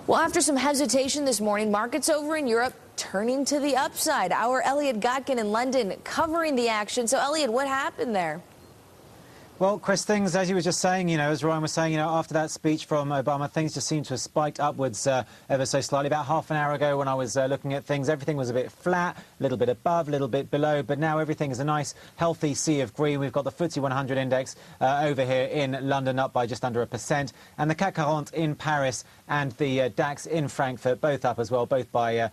Well, after some hesitation this morning, markets over in Europe turning to the upside. Our Elliot Gotkin in London covering the action. So, Elliot, what happened there? Well, Chris, things, as you were just saying, as Ryan was saying, after that speech from Obama, things just seem to have spiked upwards ever so slightly. About half an hour ago when I was looking at things, everything was a bit flat, a little bit above, a little bit below, but now everything is a nice, healthy sea of green. We've got the FTSE 100 index over here in London up by just under 1%, and the CAC 40 in Paris and the DAX in Frankfurt both up as well, both by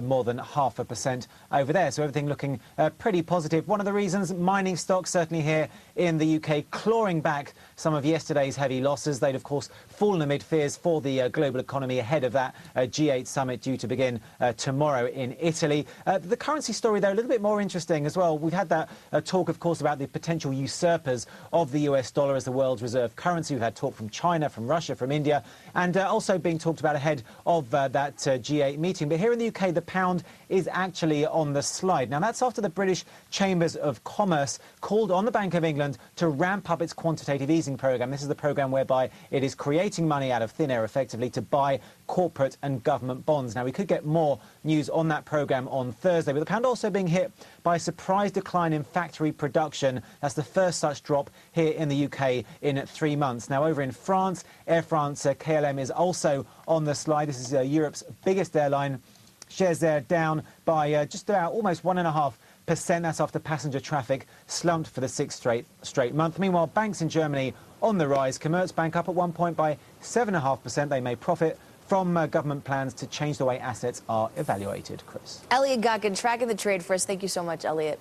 more than 0.5% over there. So everything looking pretty positive. One of the reasons, mining stocks certainly here in the UK clawing back some of yesterday's heavy losses. They'd, of course, fallen amid fears for the global economy ahead of that G8 summit due to begin tomorrow in Italy. The currency story, though, a little bit more interesting as well. We've had that talk, of course, about the potential usurpers of the US dollar as the world's reserve currency. We've had talk from China, from Russia, from India, and also being talked about ahead of that G8 meeting. But here in the UK, the pound is actually on the slide. Now, that's after the British Chambers of Commerce called on the Bank of England to ramp up its quantitative easing programme. This is the programme whereby it is creating money out of thin air, effectively, to buy corporate and government bonds. Now, we could get more news on that programme on Thursday, but the pound also being hit by a surprise decline in factory production. That's the first such drop here in the UK in 3 months. Now, over in France, Air France KLM is also on the slide. This is Europe's biggest airline. Shares there down by just about almost 1.5%. That's after passenger traffic slumped for the sixth straight month. Meanwhile, banks in Germany on the rise. Commerzbank up at one point by 7.5%. They may profit from government plans to change the way assets are evaluated. Chris. Elliot Gotkin tracking the trade for us. Thank you so much, Elliot.